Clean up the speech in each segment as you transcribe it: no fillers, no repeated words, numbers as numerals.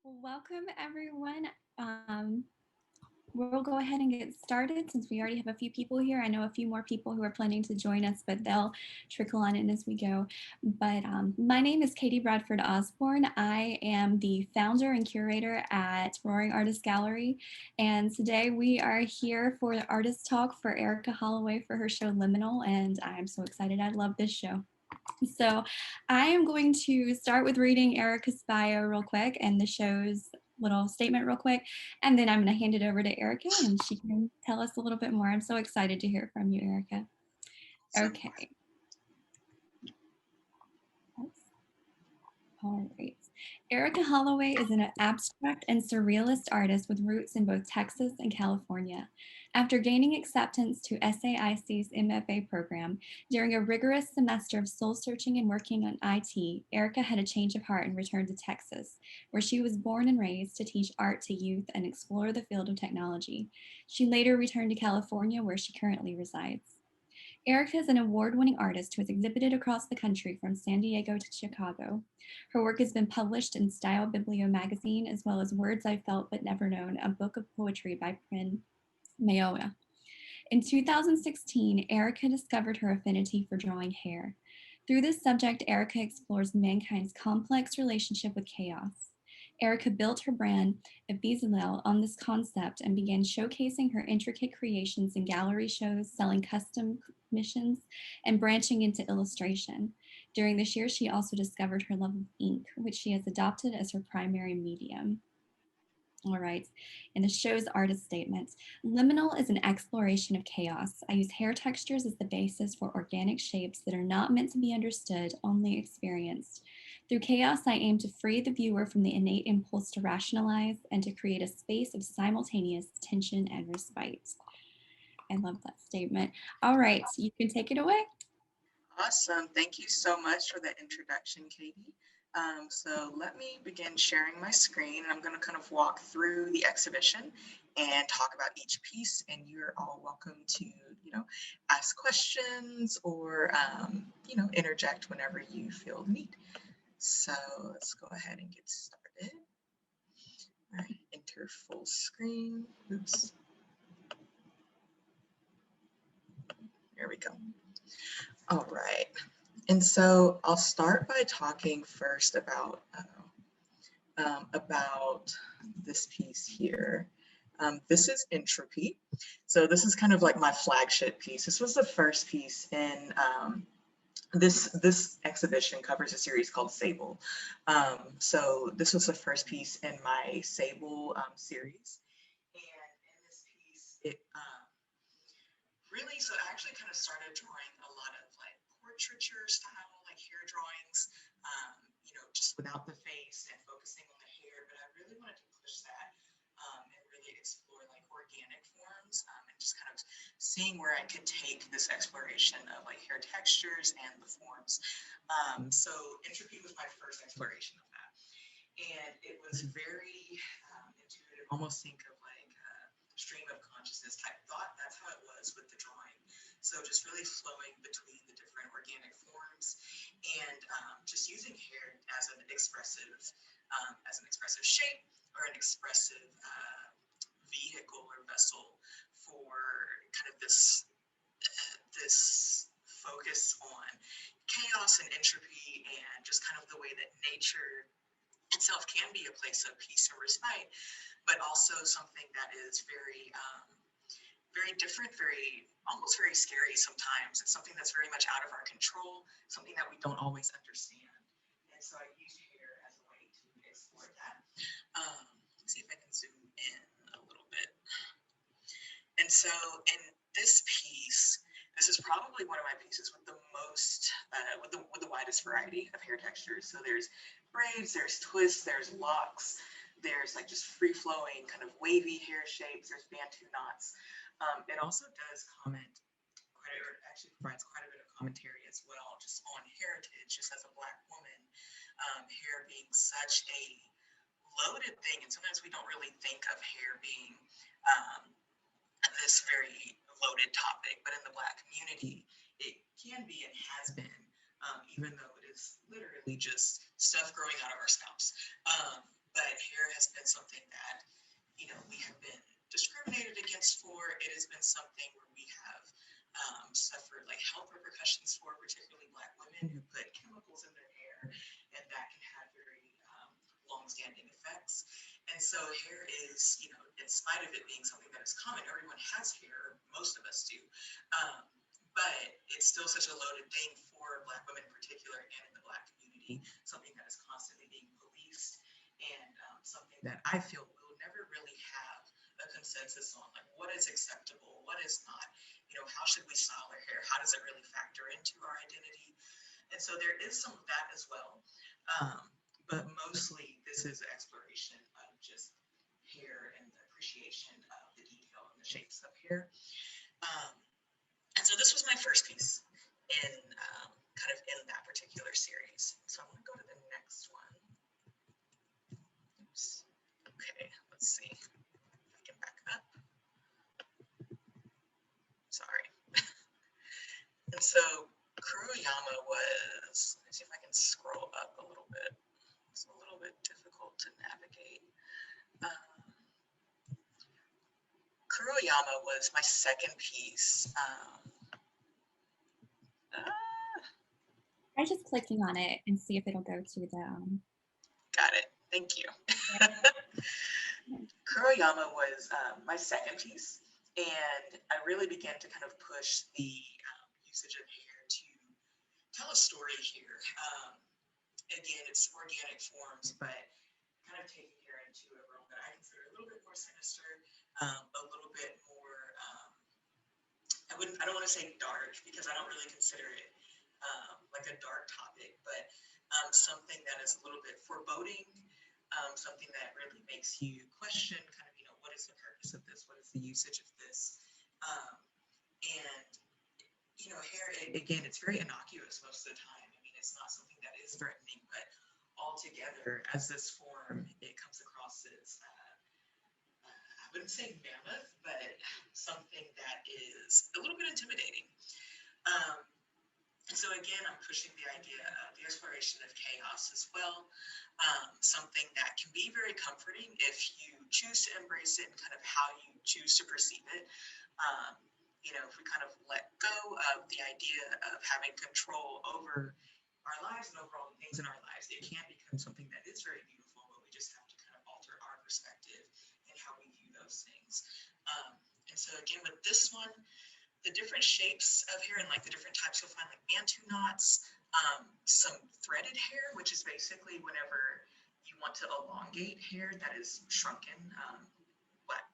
Welcome, everyone. We'll go ahead and get started since we already have a few people here. I know a few more people who are planning to join us, but they'll trickle on in as we go. But my name is Katie Bradford Osborne. I am the founder and curator at Roaring Artist Gallery. And today we are here for the artist talk for Erica Holloway for her show Liminal. And I'm so excited. I love this show. So I am going to start with reading Erica's bio real quick and the show's little statement real quick, and then I'm going to hand it over to Erica and she can tell us a little bit more. I'm so excited to hear from you, Erica. Okay. All right. Erica Holloway is an abstract and surrealist artist with roots in both Texas and California. After gaining acceptance to SAIC's MFA program, during a rigorous semester of soul-searching and working on IT, Erica had a change of heart and returned to Texas, where she was born and raised to teach art to youth and explore the field of technology. She later returned to California, where she currently resides. Erica is an award-winning artist who has exhibited across the country from San Diego to Chicago. Her work has been published in Style Biblio magazine, as well as Words I Felt But Never Known, a book of poetry by Prin Mayowa. In 2016, Erica discovered her affinity for drawing hair. Through this subject, Erica explores mankind's complex relationship with chaos. Erica built her brand of Bezalel on this concept and began showcasing her intricate creations in gallery shows, selling custom commissions, and branching into illustration. During this year, she also discovered her love of ink, which she has adopted as her primary medium. All right, in the show's artist statement, liminal is an exploration of chaos. I use hair textures as the basis for organic shapes that are not meant to be understood, only experienced. Through chaos, I aim to free the viewer from the innate impulse to rationalize and to create a space of simultaneous tension and respite. I love that statement. All right, so you can take it away. Awesome. Thank you so much for that introduction, Katie. So let me begin sharing my screen. I'm going to kind of walk through the exhibition and talk about each piece, and you're all welcome to, ask questions or, interject whenever you feel the need. So let's go ahead and get started. All right, enter full screen. Oops. There we go. All right. And so I'll start by talking first about this piece here. This is Entropy. So this is kind of like my flagship piece. This was the first piece in this exhibition covers a series called Sable. So this was the first piece in my Sable series. And in this piece, so I actually kind of started drawing a lot of like portraiture style, like hair drawings, just without the face and focusing on the hair. But I really wanted to push that and really explore like organic forms and just kind of seeing where I could take this exploration of like hair textures and the forms. So Entropy was my first exploration of that. And it was very intuitive, almost think of like a stream of consciousness type thought. That's how it was with the drawing. So just really flowing between the different organic forms and just using hair as an expressive shape or an expressive vehicle or vessel for kind of this focus on chaos and entropy and just kind of the way that nature itself can be a place of peace and respite, but also something that is very very different, almost very scary sometimes. It's something that's very much out of our control, something that we don't always understand. And so I use hair as a way to explore that. Let's see if I can zoom in a little bit. And so in this piece, this is probably one of my pieces with the most, with the widest variety of hair textures. So there's braids, there's twists, there's locks, there's like just free-flowing kind of wavy hair shapes, there's Bantu knots. It also does actually provides quite a bit of commentary as well, just on heritage, just as a Black woman, hair being such a loaded thing. And sometimes we don't really think of hair being this very loaded topic, but in the Black community, it can be and has been, even though it is literally just stuff growing out of our scalps. but hair has been something that, we have been discriminated against for. It has been something where we have suffered like health repercussions for, particularly Black women who put chemicals in their hair, and that can have very long-standing effects. And so hair is, in spite of it being something that is common, everyone has hair, most of us do, um, but it's still such a loaded thing for Black women in particular and in the Black community, something that is constantly being policed, and something that I feel we'll never really have a consensus on, like what is acceptable, what is not, how should we style our hair, how does it really factor into our identity? And so there is some of that as well. But mostly this is exploration of just hair and the appreciation of the detail and the shapes of hair. Um, and so this was my first piece in kind of in that particular series. So I'm going to go to the next one. Oops. Okay, let's see if I can back up. Sorry. And so Kuruyama was, let me see if I can scroll up a little bit. It's a little bit difficult to navigate. Kuruyama was my second piece. Try just clicking on it and see if it'll go to the. Got it. Thank you. Yeah. Kuruyama was my second piece, and I really began to kind of push the usage of hair to tell a story here. Again, it's organic forms, but kind of taking hair into a realm that I consider a little bit more sinister, a little bit more. I don't want to say dark because I don't really consider it like a dark topic, but something that is a little bit foreboding, something that really makes you question kind of, what is the purpose of this? What is the usage of this? And, hair, again, it's very innocuous most of the time. I mean, it's not something that is threatening, but altogether, as this form, it comes across as, I wouldn't say mammoth, but something that is a little bit intimidating. And so again, I'm pushing the idea of the exploration of chaos as well, something that can be very comforting if you choose to embrace it and kind of how you choose to perceive it. If we kind of let go of the idea of having control over our lives and over all the things in our lives, it can become something that is very beautiful, but we just have to kind of alter our perspective and how we view those things. And so again, with this one, the different shapes of hair and like the different types, you'll find like Bantu knots, some threaded hair, which is basically whenever you want to elongate hair that is shrunken. Black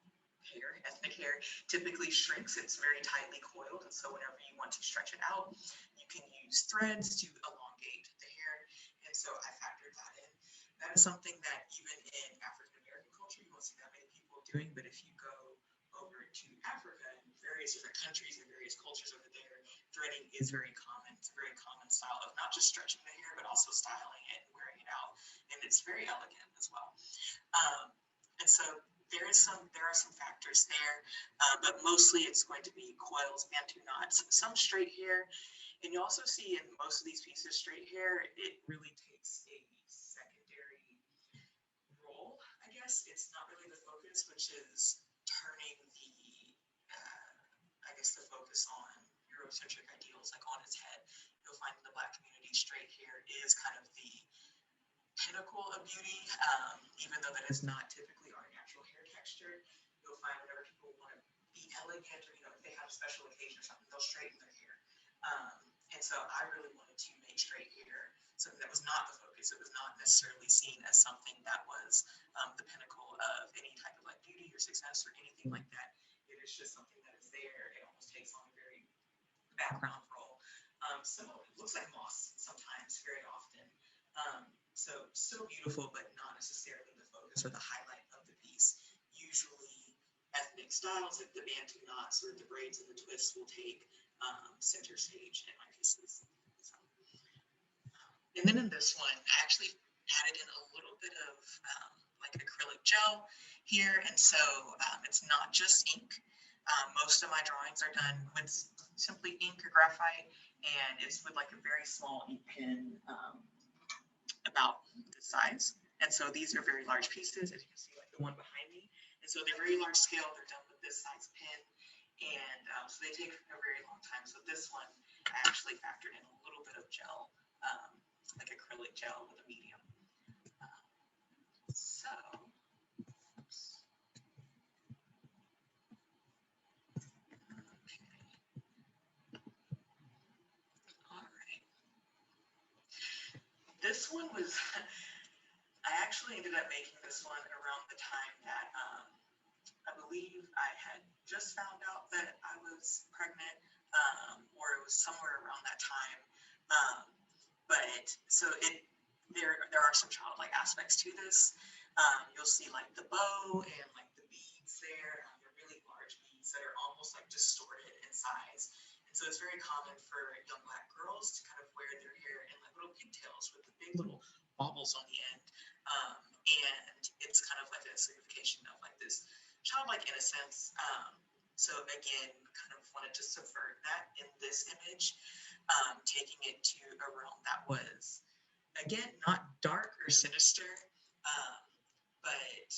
hair, ethnic hair, typically shrinks. It's very tightly coiled, and so whenever you want to stretch it out, you can use threads to elongate the hair. And so I factored that in. That is something that even in African American culture, you won't see that many people doing, but if you go over to Africa and various different countries and various cultures over there, threading is very common. It's a very common style of not just stretching the hair, but also styling it and wearing it out. And it's very elegant as well. And so there are some factors there, but mostly it's going to be coils, Bantu knots, some straight hair. And you also see in most of these pieces, straight hair, it really takes a secondary role, I guess. It's not really the focus, which is turning the focus on Eurocentric ideals like on its head. You'll find in the Black community, straight hair is kind of the pinnacle of beauty, even though that is not typically our natural hair texture. You'll find whenever people want to be elegant or, if they have a special occasion or something, they'll straighten their hair. And so I really wanted to make straight hair something that was not the focus. It was not necessarily seen as something that was the pinnacle of any type of like beauty or success or anything like that. It is just something that is there. It almost takes on a very background role. So it looks like moss sometimes, very often. So beautiful, but not necessarily the focus or the highlight of the piece. Usually ethnic styles like the Bantu knots or the braids and the twists will take center stage in my pieces. So, and then in this one, I actually added in a little bit of like acrylic gel here. And so it's not just ink. Most of my drawings are done with simply ink or graphite, and it's with like a very small ink pen, about this size. And so these are very large pieces, as you can see, like the one behind me. And so they're very large scale. They're done with this size pin. And so they take a very long time. So this one I actually factored in a little bit of gel, like acrylic gel with a medium. So, all right. This one was, I actually ended up making this one around the time that I believe I had just found out that I was pregnant, or it was somewhere around that time. But so there are some childlike aspects to this. You'll see like the bow and like the beads there. They're really large beads that are almost like distorted in size. And so it's very common for young Black girls to kind of wear their hair in like little pigtails with the big little baubles on the end. And it's kind of like a signification of like this childlike innocence. So again, kind of wanted to subvert that in this image, taking it to a realm that was, again, not dark or sinister, but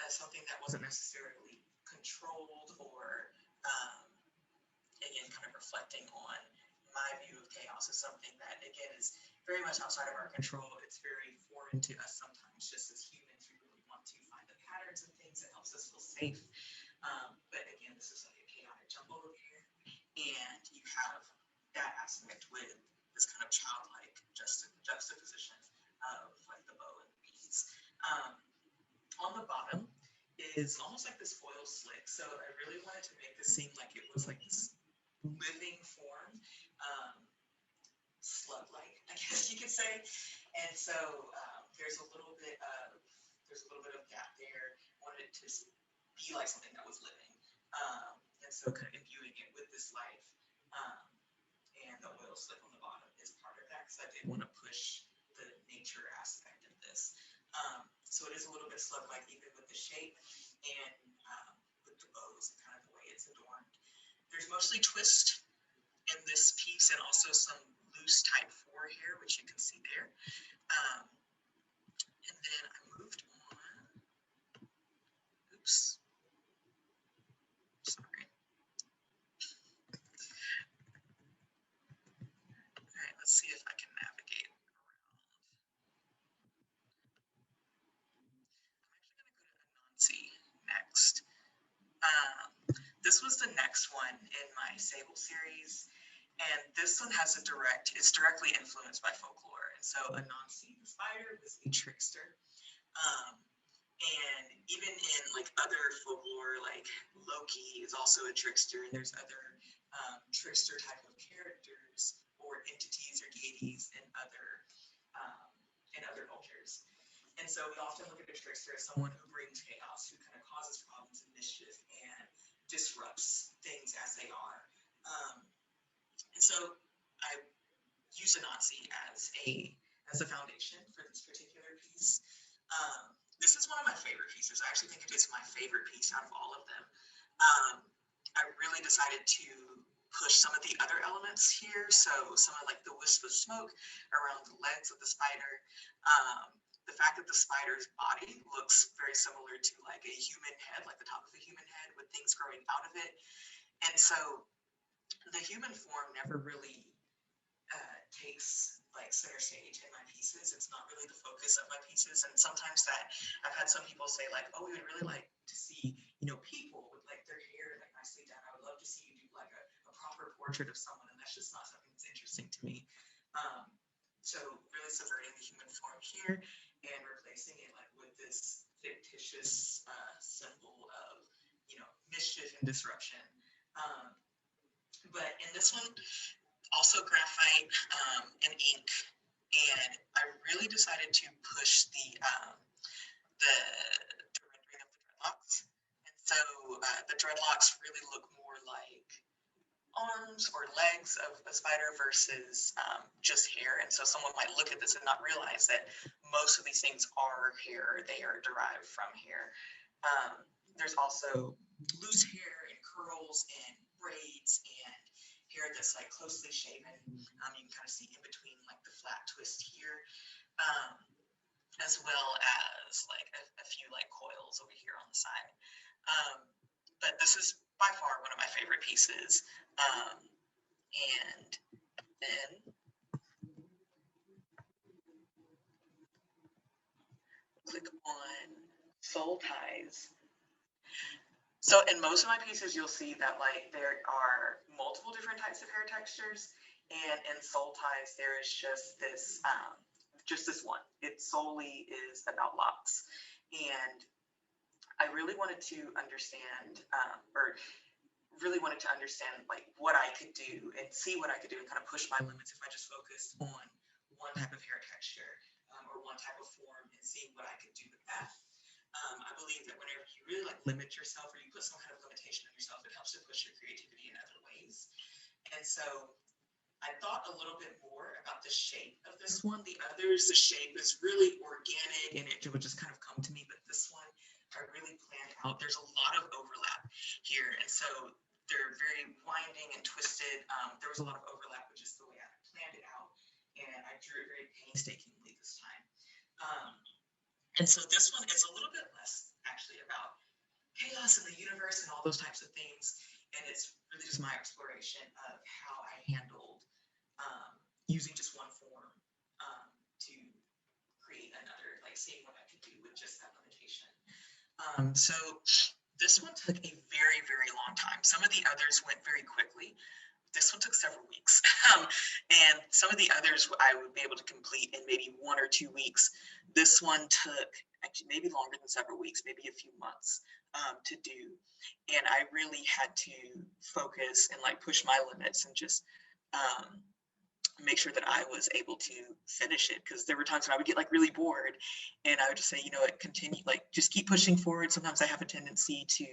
something that wasn't necessarily controlled or, again, kind of reflecting on my view of chaos as something that, again, is very much outside of our control. It's very foreign to us sometimes, just as humans. We really want to find the patterns and things that helps us feel safe. But again, this is like a chaotic jumble over here. And you have that aspect with this kind of childlike juxtaposition of like the bow and the beads. On the bottom is almost like this foil slick. So I really wanted to make this seem like it was like this living form, slug-like, I guess you could say. And so there's a little bit of gap there. Wanted it to be like something that was living, and so kind of imbuing it with this life. And the oil slick on the bottom is part of that because I did want to push the nature aspect of this. So it is a little bit slug-like even with the shape and with the bows and kind of the way it's adorned. There's mostly twist in this piece and also some loose type 4 hair, which you can see there. And then I moved on. Oops. Sorry. All right, let's see if I can navigate around. I'm actually going to go to Anansi next. This was the next one in my Sable series. And this one it's directly influenced by folklore. And so Anansi the spider was a trickster. And even in like other folklore, like Loki is also a trickster, and there's other trickster type of characters or entities or deities in other cultures. And so we often look at a trickster as someone who brings chaos, who kind of causes problems and mischief and disrupts things as they are. And so I use Anansi as a foundation for this particular piece. This is one of my favorite pieces. I actually think it is my favorite piece out of all of them. I really decided to push some of the other elements here. So some of like the wisp of smoke around the legs of the spider. The fact that the spider's body looks very similar to like a human head, like the top of a human head with things growing out of it. And so the human form never really takes like center stage in my pieces. It's not really the focus of my pieces. And sometimes that I've had some people say like, oh, we would really like to see, people with like their hair like nicely done. I would love to see you do like a proper portrait of someone. And that's just not something that's interesting to me. So really subverting the human form here and replacing it like with this fictitious symbol of, mischief and disruption. But in this one, also graphite and ink, and I really decided to push the rendering of the dreadlocks. And so the dreadlocks really look more like arms or legs of a spider versus just hair. And so someone might look at this and not realize that most of these things are hair. They are derived from hair. There's also loose hair and curls and braids and hair that's like closely shaven. You can kind of see in between like the flat twist here. as well as like a few like coils over here on the side. But this is by far one of my favorite pieces. And then click on soul ties. So in most of my pieces, you'll see that like there are multiple different types of hair textures, and in soul ties, there is just this one. It solely is about locks, and I really wanted to understand, or really wanted to understand like what I could do and see what I could do and kind of push my limits if I just focused on one type of hair texture or one type of form and seeing what I could do with that. I believe that whenever you really like limit yourself or you put some kind of limitation on yourself, it helps to push your creativity in other ways. And so I thought a little bit more about the shape of this one. The others, the shape is really organic and it would just kind of come to me. But this one, I really planned out. There's a lot of overlap here. And so they're very winding and twisted. There was a lot of overlap with just the way I planned it out. And I drew it very painstakingly this time. And so this one is a little bit less actually about chaos in the universe and all those types of things. And it's really just my exploration of how I handled using just one form to create another, like seeing what I could do with just that limitation. So this one took a very, very long time. Some of the others went very quickly. This one took several weeks. And some of the others I would be able to complete in maybe 1 or 2 weeks. This one took actually maybe longer than several weeks, maybe a few months to do. And I really had to focus and like push my limits and just make sure that I was able to finish it, because there were times when I would get like really bored and I would just say, you know what, continue, like just keep pushing forward. Sometimes I have a tendency to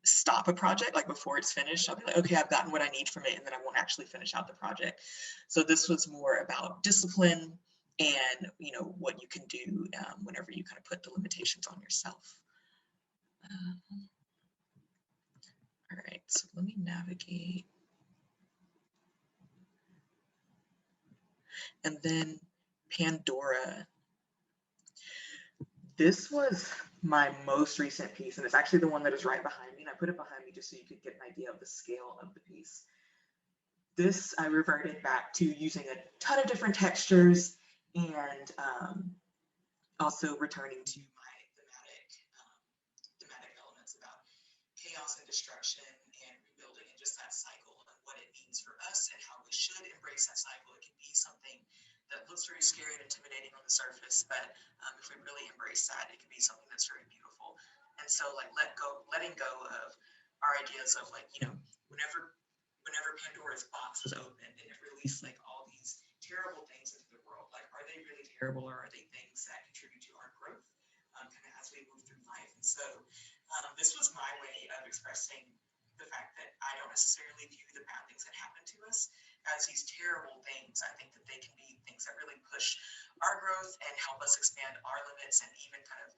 stop a project like before it's finished. I'll be like, okay, I've gotten what I need from it, and then I won't actually finish out the project. So this was more about discipline and what you can do whenever you kind of put the limitations on yourself. All right, so let me navigate. And then Pandora. This was my most recent piece, and it's actually the one that is right behind me. And I put it behind me just so you could get an idea of the scale of the piece. This, I reverted back to using a ton of different textures and also returning to my thematic elements about chaos and destruction and rebuilding and just that cycle and what it means for us and how we should embrace that cycle. It can be something that looks very scary and intimidating on the surface, but if we really embrace that, it can be something that's very beautiful. And so like letting go of our ideas of like, whenever Pandora's box was opened and it released like all these terrible things into the world, like are they really terrible or are they things that contribute to our growth kind of as we move through life? And so this was my way of expressing the fact that I don't necessarily view the bad things that happen to us as these terrible things. I think that they can be things that really push our growth and help us expand our limits and even kind of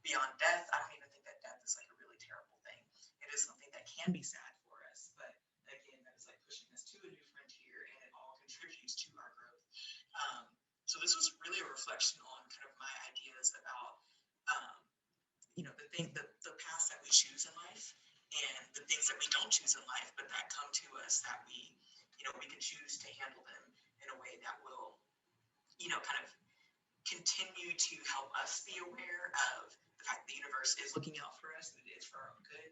beyond death. I don't even think that death is like a really terrible thing. It is something that can be sad for us, but again, that is like pushing us to a new frontier and it all contributes to our growth. So this was really a reflection on kind of my ideas about the paths that we choose in life and the things that we don't choose in life, but that come to us that we can choose to handle them in a way that will, kind of continue to help us be aware of the fact the universe is looking out for us, that it is for our own good,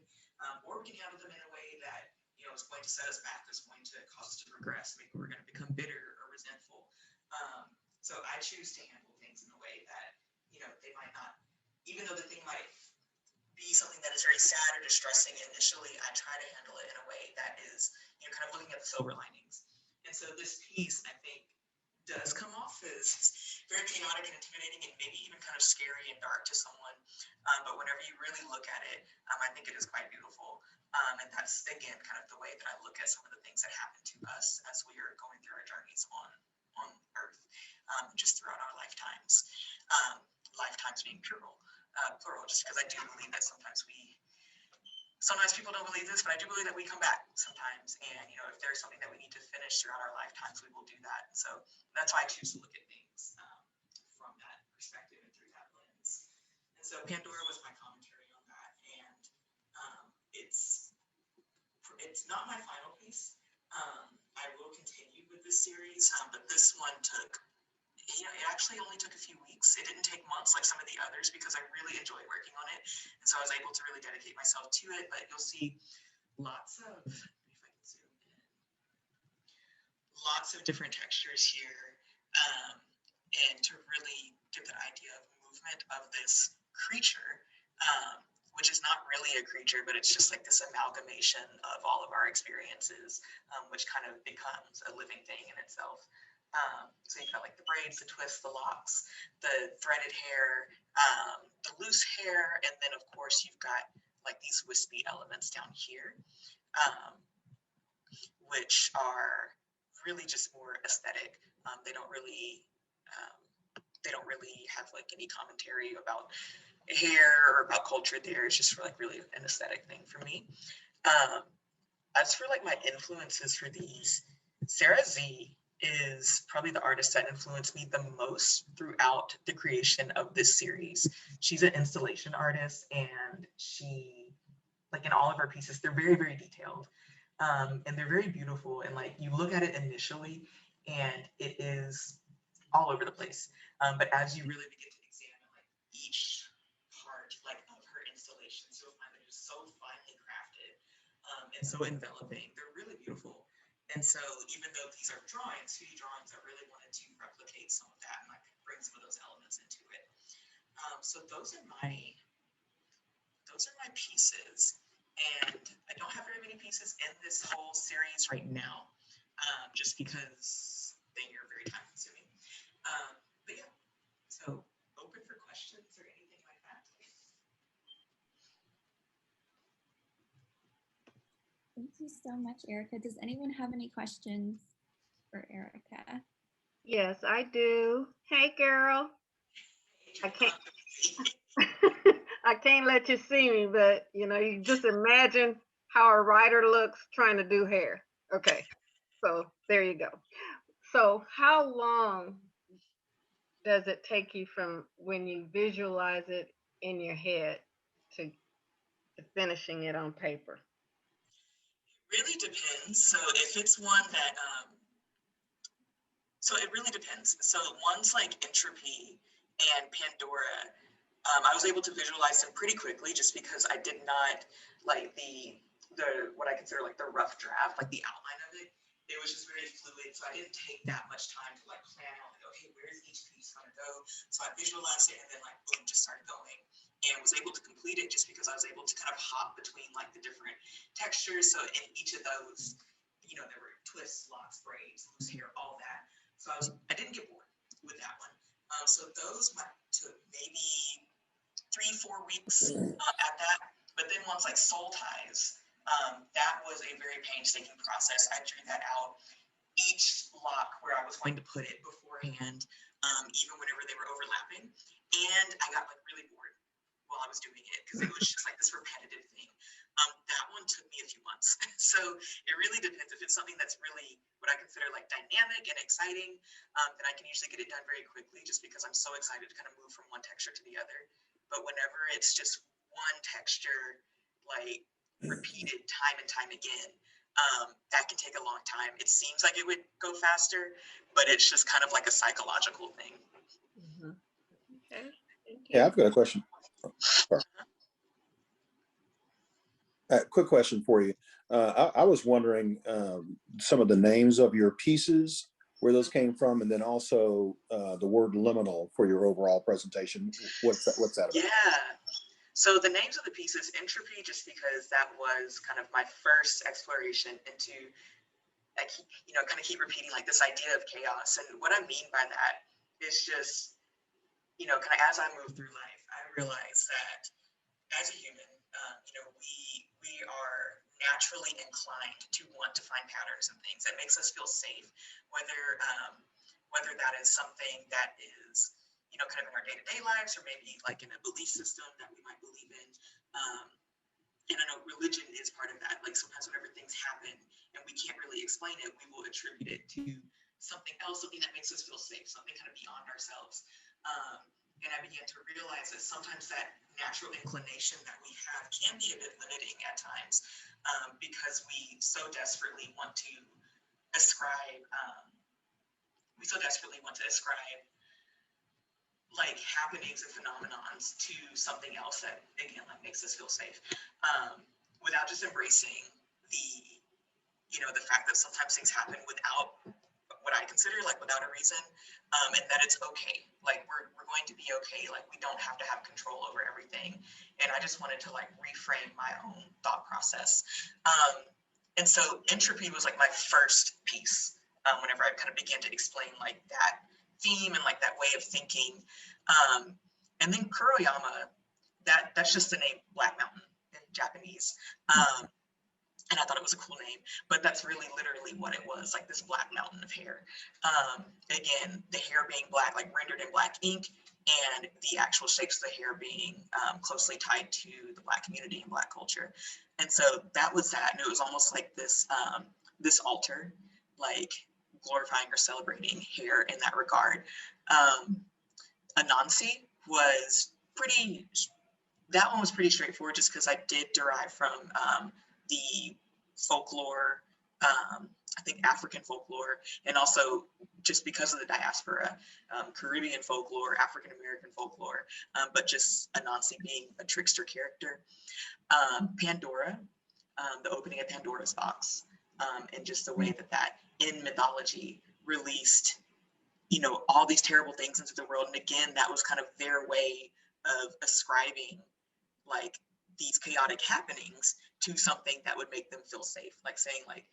or we can handle them in a way that, is going to set us back, is going to cause us to regress. Maybe we're going to become bitter or resentful. So I choose to handle things in a way that, they might not, even though the thing might be something that is very sad or distressing initially, I try to handle it in a way that is, kind of looking at the silver linings. And so this piece, I think, does come off as very chaotic and intimidating and maybe even kind of scary and dark to someone. But whenever you really look at it, I think it is quite beautiful. And that's, again, kind of the way that I look at some of the things that happen to us as we are going through our journeys on Earth, just throughout our lifetimes. Lifetimes being plural, just because I do believe that sometimes people don't believe this, but I do believe that we come back sometimes. And, if there's something that we need to finish throughout our lifetimes, we will do that. And so that's why I choose to look at things from that perspective and And so Pandora was my commentary on that, and it's not my final piece. I will continue with this series, but this one took, it actually only took a few weeks. It didn't take months like some of the others because I really enjoyed working on it, and so I was able to really dedicate myself to it. But you'll see lots of, if I can zoom in, lots of different textures here, and to really give the idea of movement of this creature, which is not really a creature, but it's just like this amalgamation of all of our experiences, which kind of becomes a living thing in itself. So you've got like the braids, the twists, the locks, the threaded hair, the loose hair, and then of course you've got like these wispy elements down here, which are really just more aesthetic. They don't really have like any commentary about hair or about culture there. It's just for like really an aesthetic thing for me. As for like my influences for these, Sarah Z is probably the artist that influenced me the most throughout the creation of this series. She's an installation artist, and she, like in all of her pieces, they're very, very detailed. And they're very beautiful. And like you look at it initially and it is all over the place. But as you really begin to examine like each part like of her installations, you'll find that it's so finely crafted, and so enveloping. They're really beautiful. And so even though these are drawings, 2D drawings, I really wanted to replicate some of that and like bring some of those elements into it. So those are my pieces. And I don't have very many pieces in this whole series right now, just because they are very time consuming. But yeah, so open for questions or anything like that. Thank you so much, Erica. Does anyone have any questions for Erica? Yes, I do. Hey, girl. I can't. I can't let you see me, but you just imagine how a writer looks trying to do hair. Okay, so there you go. So, how long does it take you from when you visualize it in your head to finishing it on paper? Really depends. So if it's one that, so it really depends. So ones like Entropy and Pandora, I was able to visualize them pretty quickly just because I did not like the what I consider like the rough draft, like the outline of it. It was just very fluid, so I didn't take that much time to like plan out like, okay, where's each piece gonna go? So I visualized it and then like boom, just started going, and was able to complete it just because I was able to kind of hop between like the different textures. So in each of those, there were twists, locks, braids, loose hair, all that. So I didn't get bored with that one. So those took maybe 3-4 weeks at that. But then ones like Soul Ties, that was a very painstaking process. I drew that out, each lock where I was going to put it beforehand, even whenever they were overlapping. And I got like really bored while I was doing it because it was just like this repetitive thing. That one took me a few months. So it really depends. If it's something that's really what I consider like dynamic and exciting, then I can usually get it done very quickly just because I'm so excited to kind of move from one texture to the other. But whenever it's just one texture, like repeated time and time again, that can take a long time. It seems like it would go faster, but it's just kind of like a psychological thing. Mm-hmm. Okay. Yeah, I've got a question. Quick question for you. I was wondering some of the names of your pieces, where those came from, and then also the word liminal for your overall presentation. What's that about? Yeah. So the names of the pieces, Entropy, just because that was kind of my first exploration into, kind of keep repeating like this idea of chaos. And what I mean by that is just, kind of as I move through life, I realize that as a human, we are naturally inclined to want to find patterns and things that makes us feel safe, whether that is something that is, kind of in our day-to-day lives, or maybe like in a belief system that we might believe in. And I know religion is part of that. Like sometimes whenever things happen and we can't really explain it, we will attribute it to something else, something that makes us feel safe, something kind of beyond ourselves. And I began to realize that sometimes that natural inclination that we have can be a bit limiting at times, because we so desperately want to ascribe, like happenings and phenomenons to something else that, again, like makes us feel safe, without just embracing the, the fact that sometimes things happen without what I consider like without a reason, and that it's okay. Like we're going to be okay. Like we don't have to have control over everything. And I just wanted to like reframe my own thought process. And so Entropy was like my first piece, whenever I kind of began to explain like that theme and like that way of thinking. And then Kuroyama, that's just the name Black Mountain in Japanese. And I thought it was a cool name, but that's really literally what it was, like this black mountain of hair. Again, the hair being black, like rendered in black ink, and the actual shapes of the hair being closely tied to the Black community and Black culture. And so that was that, and it was almost like this, this altar, like glorifying or celebrating hair in that regard. Anansi was that one was pretty straightforward, just because I did derive from the folklore, I think African folklore, and also just because of the diaspora, Caribbean folklore, African-American folklore, but just Anansi being a trickster character. Pandora, the opening of Pandora's box, and just the way that in mythology released, all these terrible things into the world. And again, that was kind of their way of ascribing like these chaotic happenings to something that would make them feel safe, like saying like,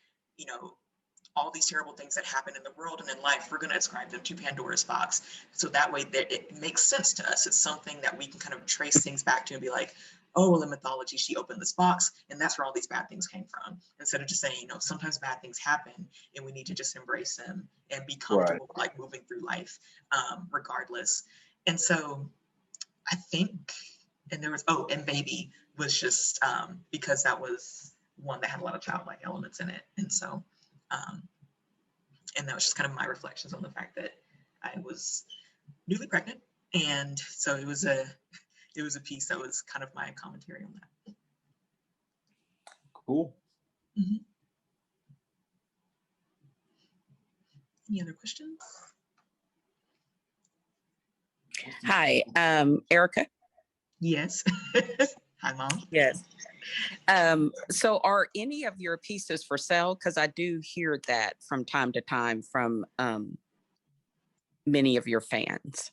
all these terrible things that happen in the world and in life, we're going to ascribe them to Pandora's box. So that way that it makes sense to us. It's something that we can kind of trace things back to and be like, oh, well, in mythology, she opened this box and that's where all these bad things came from. Instead of just saying, sometimes bad things happen and we need to just embrace them and be comfortable like moving through life, regardless. And so I think, and there was, and Baby was just because that was one that had a lot of childlike elements in it. And so, and that was just kind of my reflections on the fact that I was newly pregnant. And so it was a piece that was kind of my commentary on that. Cool. Mm-hmm. Any other questions? Hi, Erica. Yes. Hi, Mom. Yes. So are any of your pieces for sale? Because I do hear that from time to time from many of your fans.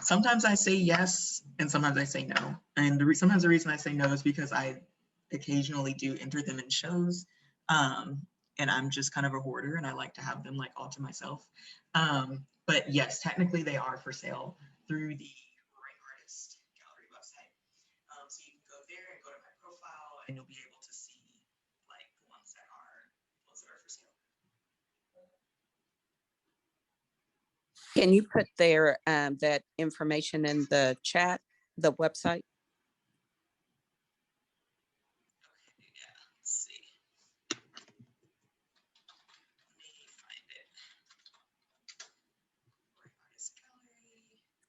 Sometimes I say yes, and sometimes I say no. And sometimes the reason I say no is because I occasionally do enter them in shows. And I'm just kind of a hoarder and I like to have them like all to myself. But yes, technically they are for sale through the Roaring Artist Gallery website. So you can go there and go to my profile and you'll be able to see like the ones that are for sale. Can you put their that information in the chat, the website?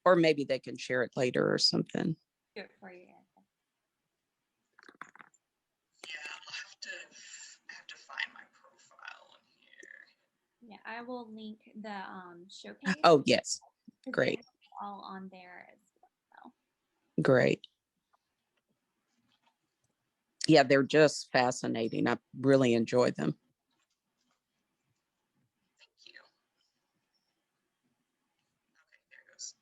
Or maybe they can share it later or something. Do it for you, Erica. Yeah, I have to find my profile in here. Yeah, I will link the showcase. Oh, yes. Great. All on there as well. Great. Yeah, they're just fascinating. I really enjoy them. Thank you. Okay, there it goes.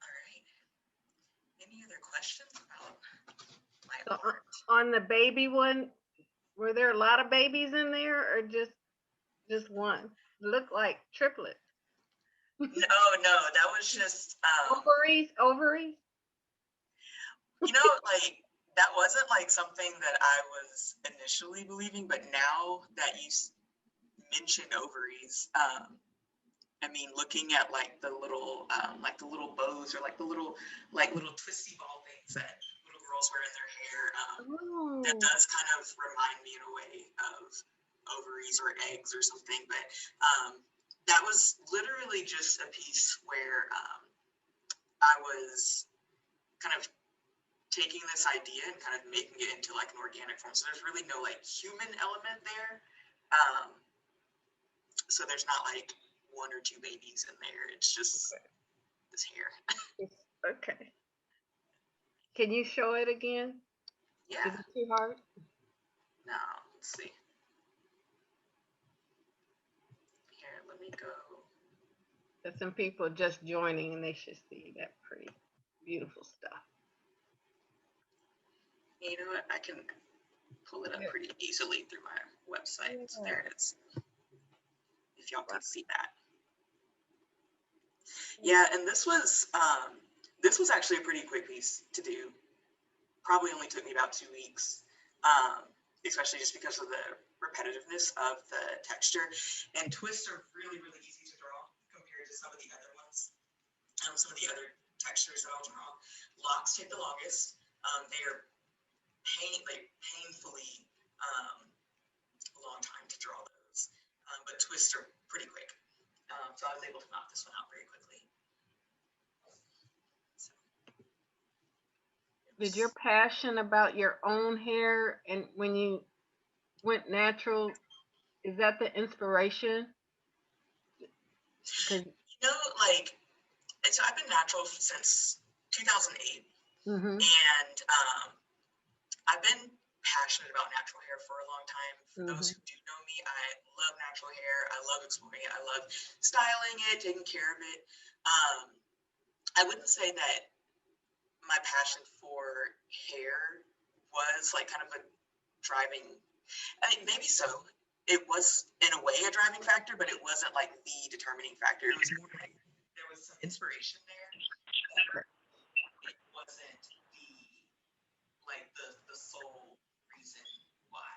All right. Any other questions about my art? On the baby one, were there a lot of babies in there or just one? Looked like triplets. No, that was just Ovaries. Like that wasn't like something that I was initially believing, but now that you mention ovaries, I mean, looking at like the little bows or like the little twisty ball things that little girls wear in their hair, that does kind of remind me in a way of ovaries or eggs or something. But that was literally just a piece where I was kind of taking this idea and kind of making it into like an organic form. So there's really no like human element there. So there's not like one or two babies in there. It's just this hair. Okay. Can you show it again? Yeah. Is it too hard? No, let's see. Here, let me go. There's some people just joining and they should see that pretty beautiful stuff. You know what? I can pull it up pretty easily through my website. So there it is. If y'all can see that. Yeah, and this was actually a pretty quick piece to do. Probably only took me about 2 weeks, especially just because of the repetitiveness of the texture. And twists are really, really easy to draw compared to some of the other ones. Some of the other textures that I'll draw. Locks take the longest. They are painfully long time to draw those, but twists are pretty quick. So I was able to knock this one out very quickly. So, Did your passion about your own hair and when you went natural, is that the inspiration? you know, like, so I've been natural since 2008, Mm-hmm. and I've been passionate about natural hair for a long time. For those who do know me, I love natural hair. I love exploring it. I love styling it, taking care of it. I wouldn't say that my passion for hair was like kind of a driving, I mean, maybe so. It was in a way a driving factor, but it wasn't like the determining factor. It was more like there was some inspiration there. It wasn't the sole reason why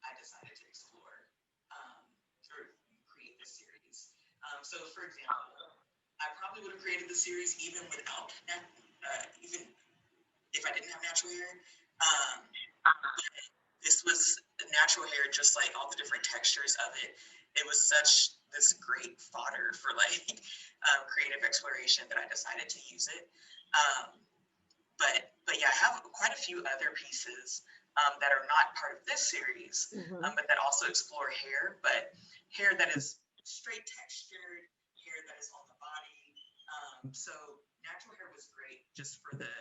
I decided to explore or create this series. So for example, I probably would have created the series even without even if I didn't have natural hair. This was natural hair, just like all the different textures of it. It was such this great fodder for like creative exploration that I decided to use it. But yeah, I have quite a few other pieces that are not part of this series, but that also explore hair, but hair that is straight textured, hair that is on the body. So natural hair was great just for the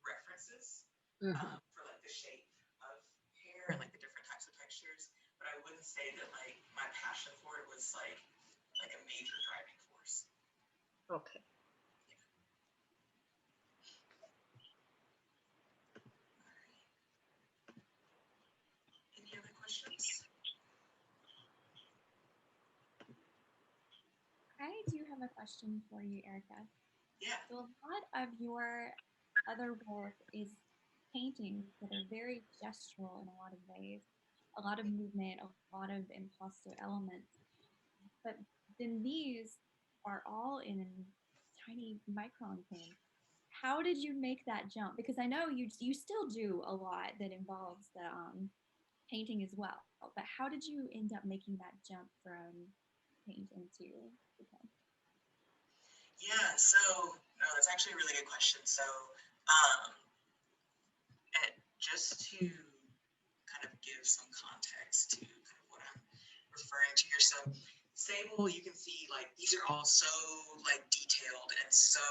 references, for like the shape of hair and like the different types of textures. But I wouldn't say that like my passion for it was like a major driving force. Okay. Any other questions? I do have a question for you, Erica. Yeah. So a lot of your other work is paintings that are very gestural in a lot of ways, a lot of movement, a lot of impasto elements. But then these are all in tiny micron things. How did you make that jump? Because I know you still do a lot that involves the painting as well. But how did you end up making that jump from painting to the pen? Yeah, so no, that's actually a really good question. So, and just to kind of give some context to kind of what I'm referring to here. So, Sable, you can see like these are all so like detailed and so,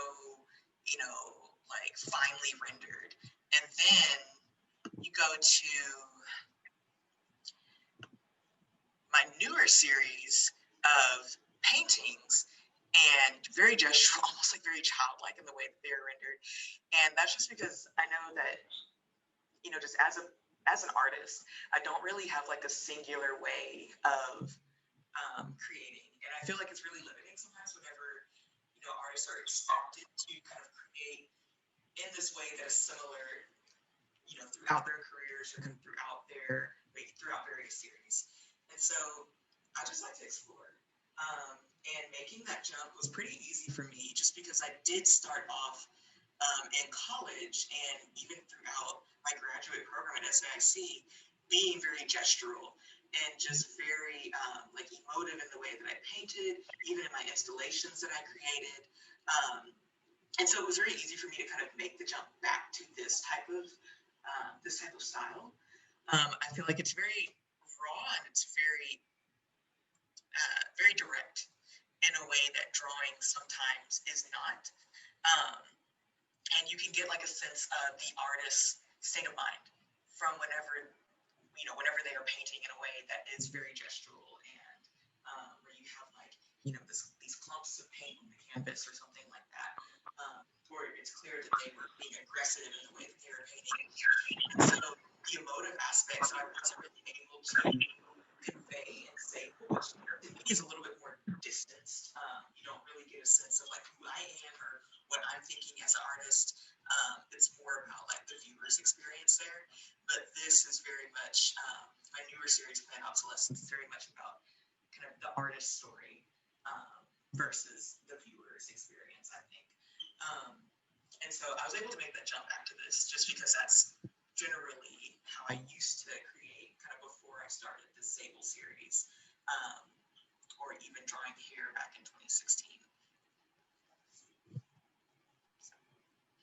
like finely rendered. And then you go to my newer series of paintings and very gestural, almost like very childlike in the way that they're rendered. And that's just because I know that, just as an artist, I don't really have like a singular way of creating. And I feel like it's really limiting sometimes whenever, artists are expected to kind of create in this way that is similar, throughout their careers or kind of throughout various series. And so I just like to explore. And making that jump was pretty easy for me just because I did start off in college and even throughout my graduate program at SAIC being very gestural and just very like emotive in the way that I painted, even in my installations that I created. And so it was very easy for me to kind of make the jump back to this type of style. I feel like it's very raw and it's very very direct in a way that drawing sometimes is not. And you can get like a sense of the artist's state of mind from whenever they are painting in a way that is very gestural and where you have like, these clumps of paint on the canvas or something like that. Where it's clear that they were being aggressive in the way that they were painting. And so the emotive aspects I wasn't really able to convey and say, which to me is a little bit more distanced. You don't really get a sense of like who I am or what I'm thinking as an artist. It's more about like the viewer's experience there. But this is very much my newer series, Planned Obsolescence, is very much about kind of the artist's story versus the viewer's experience, I think. And so I was able to make that jump back to this just because that's generally how I used to create kind of before I started the Sable series, or even drawing here back in 2016.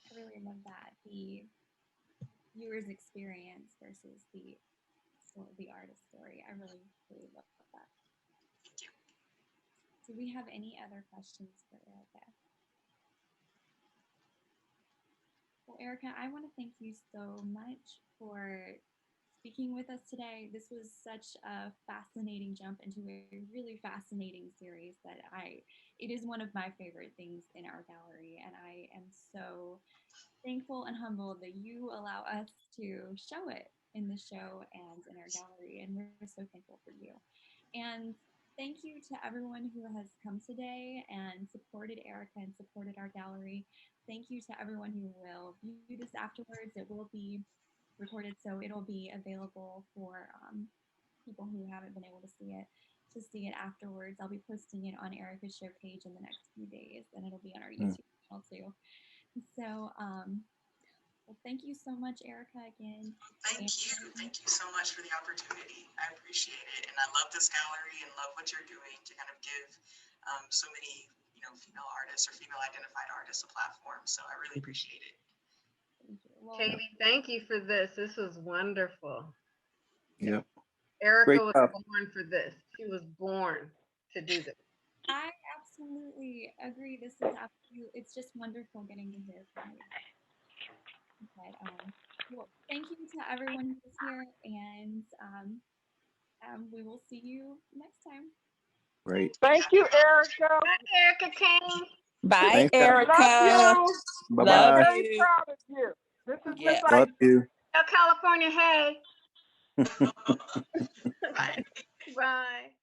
I really love that, the viewer's experience versus the artist story. I really, really love that. Thank you. Do we have any other questions for Erica? Well, Erica, I want to thank you so much for speaking with us today. This was such a fascinating jump into a really fascinating series that it is one of my favorite things in our gallery, and I am so thankful and humbled that you allow us to show it in the show and in our gallery, and we're so thankful for you. And thank you to everyone who has come today and supported Erica and supported our gallery. Thank you to everyone who will view this afterwards. It will be recorded, so it'll be available for people who haven't been able to see it afterwards. I'll be posting it on Erica's show page in the next few days, and it'll be on our YouTube channel too. So, well, thank you so much, Erica, again. Thank you so much for the opportunity. I appreciate it, and I love this gallery and love what you're doing to kind of give so many, female artists or female identified artists a platform. So I really appreciate it. Thank you. Well, Katie, thank you for this. This was wonderful. Yeah. Erica was born for this. She was born to do this. I absolutely agree. It's just wonderful getting to hear from you. But, well, thank you to everyone who's here, and we will see you next time. Great. Thank you, Erica. Bye, Erica King. Bye, Thanks, Erica. Love you. Bye-bye. I'm Love very you. proud of you. This is Yeah. just Love you. Tell California, hey. Bye. Bye.